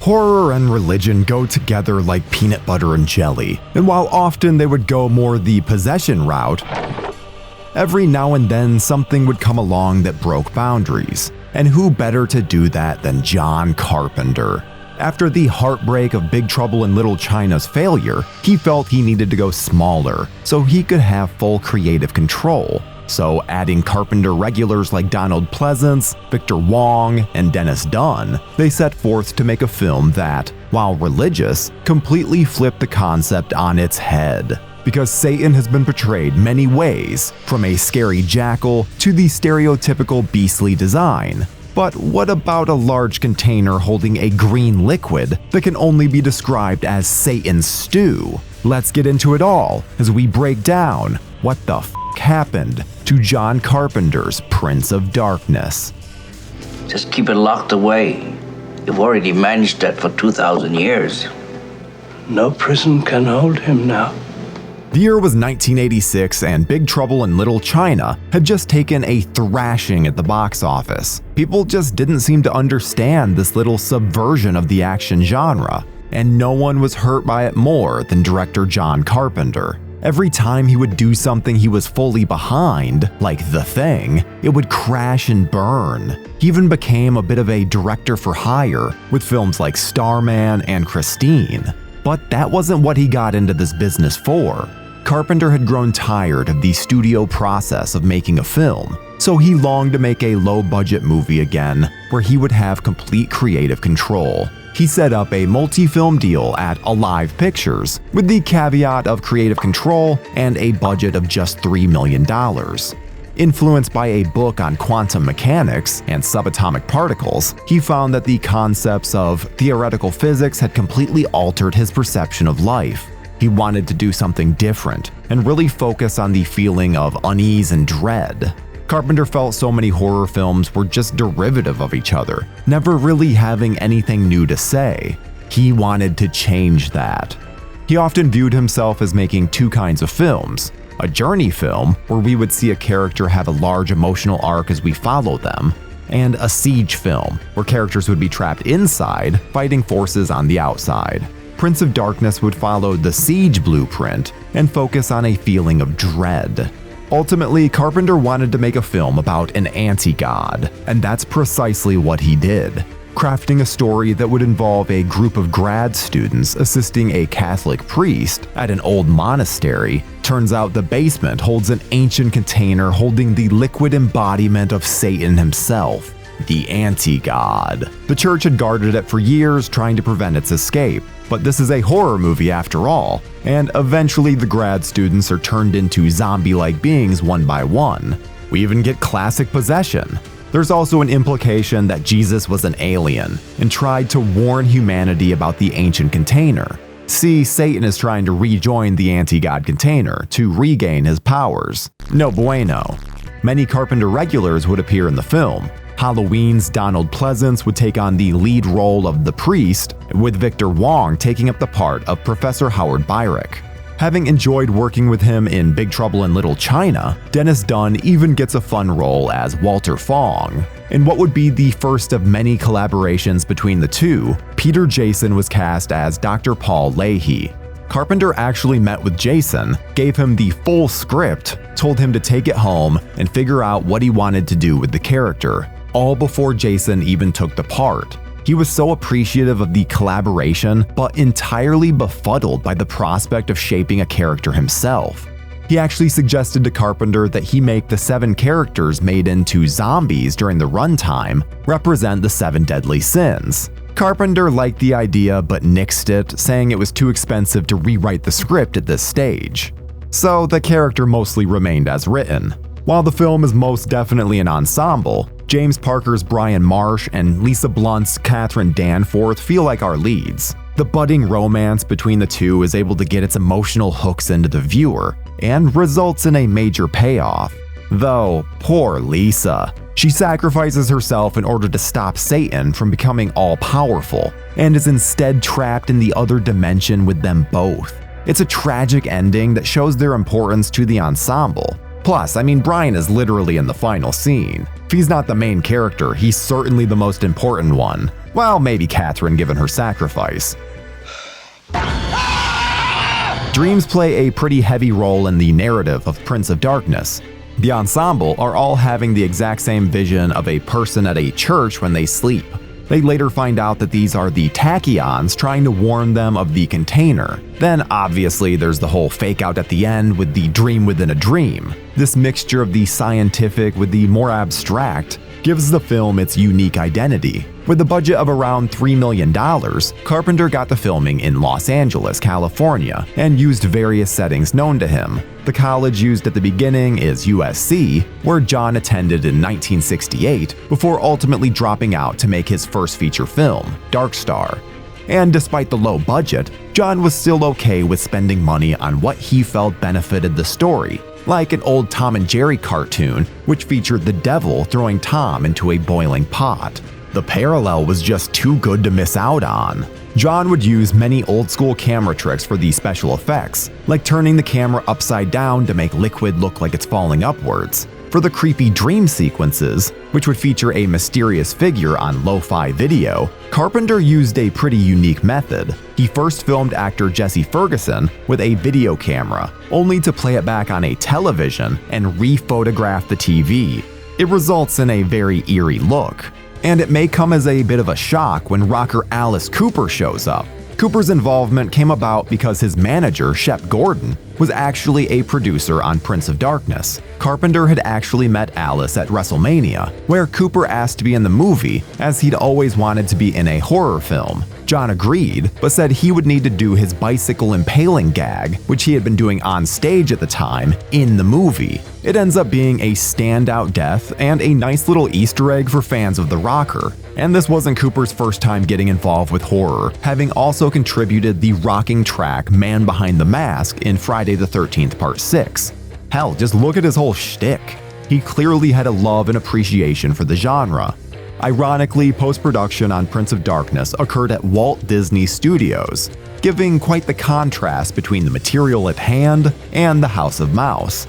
Horror and religion go together like peanut butter and jelly, and while often they would go more the possession route, every now and then something would come along that broke boundaries. And who better to do that than John Carpenter? After the heartbreak of Big Trouble in Little China's failure, he felt he needed to go smaller so he could have full creative control. So adding Carpenter regulars like Donald Pleasance, Victor Wong, and Dennis Dunn, they set forth to make a film that, while religious, completely flipped the concept on its head. Because Satan has been portrayed many ways, from a scary jackal to the stereotypical beastly design. But what about a large container holding a green liquid that can only be described as Satan's stew? Let's get into it all as we break down what the f happened to John Carpenter's Prince of Darkness. Just keep it locked away. You've already managed that for 2,000 years. No prison can hold him now. The year was 1986 and Big Trouble in Little China had just taken a thrashing at the box office. People just didn't seem to understand this little subversion of the action genre, and no one was hurt by it more than director John Carpenter. Every time he would do something he was fully behind, like The Thing, it would crash and burn. He even became a bit of a director for hire with films like Starman and Christine. But that wasn't what he got into this business for. Carpenter had grown tired of the studio process of making a film, so he longed to make a low-budget movie again where he would have complete creative control. He set up a multi-film deal at Alive Pictures with the caveat of creative control and a budget of just $3 million. Influenced by a book on quantum mechanics and subatomic particles, he found that the concepts of theoretical physics had completely altered his perception of life. He wanted to do something different and really focus on the feeling of unease and dread. Carpenter felt so many horror films were just derivative of each other, never really having anything new to say. He wanted to change that. He often viewed himself as making two kinds of films: a journey film, where we would see a character have a large emotional arc as we follow them, and a siege film, where characters would be trapped inside, fighting forces on the outside. Prince of Darkness would follow the siege blueprint and focus on a feeling of dread. Ultimately, Carpenter wanted to make a film about an anti-god, and that's precisely what he did. Crafting a story that would involve a group of grad students assisting a Catholic priest at an old monastery. Turns out the basement holds an ancient container holding the liquid embodiment of Satan himself, the anti-god. The church had guarded it for years, trying to prevent its escape. But this is a horror movie after all, and eventually the grad students are turned into zombie-like beings one by one. We even get classic possession. There's also an implication that Jesus was an alien and tried to warn humanity about the ancient container. See, Satan is trying to rejoin the anti-god container to regain his powers. No bueno. Many Carpenter regulars would appear in the film. Halloween's Donald Pleasance would take on the lead role of the priest, with Victor Wong taking up the part of Professor Howard Byrick. Having enjoyed working with him in Big Trouble in Little China, Dennis Dunn even gets a fun role as Walter Fong. In what would be the first of many collaborations between the two, Peter Jason was cast as Dr. Paul Leahy. Carpenter actually met with Jason, gave him the full script, told him to take it home and figure out what he wanted to do with the character, all before Jason even took the part. He was so appreciative of the collaboration, but entirely befuddled by the prospect of shaping a character himself. He actually suggested to Carpenter that he make the 7 characters made into zombies during the runtime represent the 7 deadly sins. Carpenter liked the idea but nixed it, saying it was too expensive to rewrite the script at this stage. So the character mostly remained as written. While the film is most definitely an ensemble, James Parker's Brian Marsh and Lisa Blunt's Catherine Danforth feel like our leads. The budding romance between the two is able to get its emotional hooks into the viewer, and results in a major payoff. Though, poor Lisa. She sacrifices herself in order to stop Satan from becoming all-powerful, and is instead trapped in the other dimension with them both. It's a tragic ending that shows their importance to the ensemble. Plus, Brian is literally in the final scene. If he's not the main character, he's certainly the most important one. Well, maybe Catherine given her sacrifice. Dreams play a pretty heavy role in the narrative of Prince of Darkness. The ensemble are all having the exact same vision of a person at a church when they sleep. They later find out that these are the tachyons trying to warn them of the container. Then obviously there's the whole fake out at the end with the dream within a dream. This mixture of the scientific with the more abstract gives the film its unique identity. With a budget of around $3 million, Carpenter got the filming in Los Angeles, California, and used various settings known to him. The college used at the beginning is USC, where John attended in 1968 before ultimately dropping out to make his first feature film, Dark Star. And despite the low budget, John was still okay with spending money on what he felt benefited the story, like an old Tom and Jerry cartoon which featured the devil throwing Tom into a boiling pot. The parallel was just too good to miss out on. John would use many old-school camera tricks for these special effects, like turning the camera upside down to make liquid look like it's falling upwards. For the creepy dream sequences, which would feature a mysterious figure on lo-fi video, Carpenter used a pretty unique method. He first filmed actor Jesse Ferguson with a video camera, only to play it back on a television and re-photograph the TV. It results in a very eerie look. And it may come as a bit of a shock when rocker Alice Cooper shows up. Cooper's involvement came about because his manager, Shep Gordon, was actually a producer on Prince of Darkness. Carpenter had actually met Alice at WrestleMania, where Cooper asked to be in the movie as he'd always wanted to be in a horror film. John agreed, but said he would need to do his bicycle impaling gag, which he had been doing on stage at the time, in the movie. It ends up being a standout death and a nice little Easter egg for fans of the rocker. And this wasn't Cooper's first time getting involved with horror, having also contributed the rocking track Man Behind the Mask in Friday the 13th Part 6. Hell, just look at his whole shtick. He clearly had a love and appreciation for the genre. Ironically, post-production on Prince of Darkness occurred at Walt Disney Studios, giving quite the contrast between the material at hand and the House of Mouse.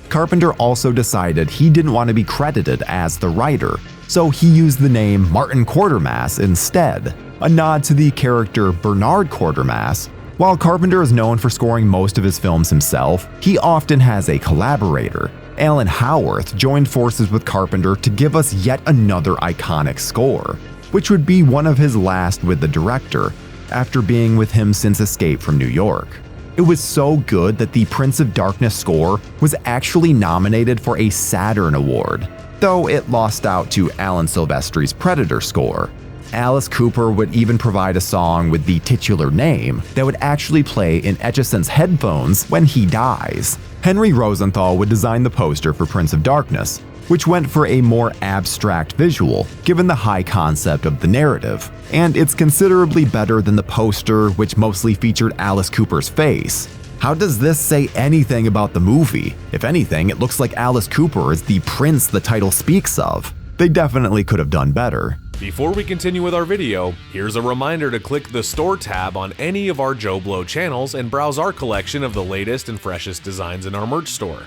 Carpenter also decided he didn't want to be credited as the writer, so he used the name Martin Quatermass instead, a nod to the character Bernard Quatermass. While Carpenter is known for scoring most of his films himself, he often has a collaborator. Alan Howarth joined forces with Carpenter to give us yet another iconic score, which would be one of his last with the director, after being with him since Escape from New York. It was so good that the Prince of Darkness score was actually nominated for a Saturn Award, though it lost out to Alan Silvestri's Predator score. Alice Cooper would even provide a song with the titular name that would actually play in Etchison's headphones when he dies. Henry Rosenthal would design the poster for Prince of Darkness, which went for a more abstract visual given the high concept of the narrative, and it's considerably better than the poster which mostly featured Alice Cooper's face. How does this say anything about the movie? If anything, it looks like Alice Cooper is the prince the title speaks of. They definitely could have done better. Before we continue with our video, here's a reminder to click the Store tab on any of our JoBlo channels and browse our collection of the latest and freshest designs in our merch store.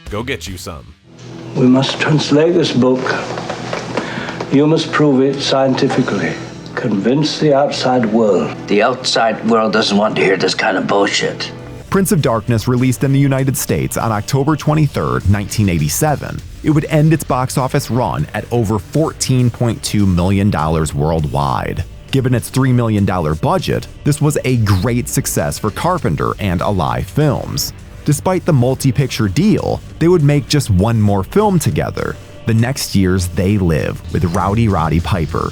Go get you some. We must translate this book. You must prove it scientifically. Convince the outside world. The outside world doesn't want to hear this kind of bullshit. Prince of Darkness released in the United States on October 23, 1987. It would end its box office run at over $14.2 million worldwide. Given its $3 million budget, this was a great success for Carpenter and Alive Films. Despite the multi-picture deal, they would make just one more film together, the next year's They Live with Rowdy Roddy Piper.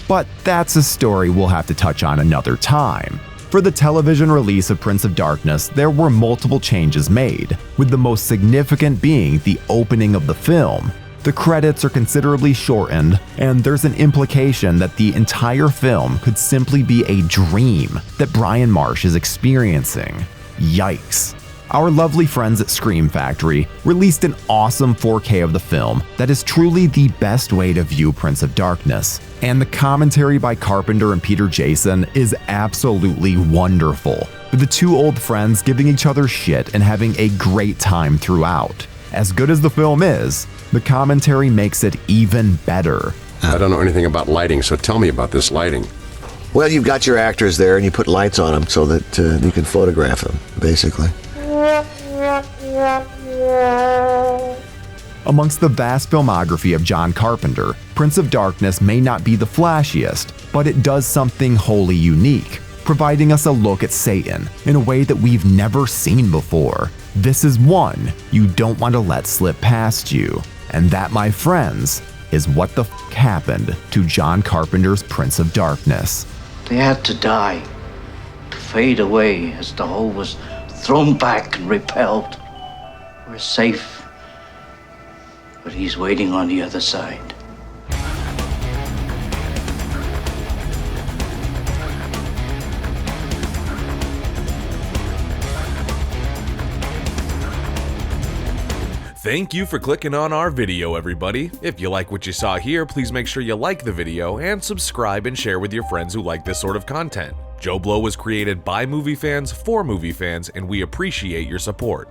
But that's a story we'll have to touch on another time. For the television release of Prince of Darkness, there were multiple changes made, with the most significant being the opening of the film. The credits are considerably shortened, and there's an implication that the entire film could simply be a dream that Brian Marsh is experiencing. Yikes. Our lovely friends at Scream Factory released an awesome 4K of the film that is truly the best way to view Prince of Darkness, and the commentary by Carpenter and Peter Jason is absolutely wonderful, with the two old friends giving each other shit and having a great time throughout. As good as the film is, The commentary makes it even better. I don't know anything about lighting, so tell me about this lighting. Well, you've got your actors there, and you put lights on them so that you can photograph them, basically. Amongst the vast filmography of John Carpenter, Prince of Darkness may not be the flashiest, but it does something wholly unique, providing us a look at Satan in a way that we've never seen before. This is one you don't want to let slip past you. And that, my friends, is what the f happened to John Carpenter's Prince of Darkness. They had to die, to fade away as the whole was thrown back and repelled. We're safe, but he's waiting on the other side. Thank you for clicking on our video, everybody. If you like what you saw here, please make sure you like the video and subscribe and share with your friends who like this sort of content. JoBlo was created by movie fans for movie fans, and we appreciate your support.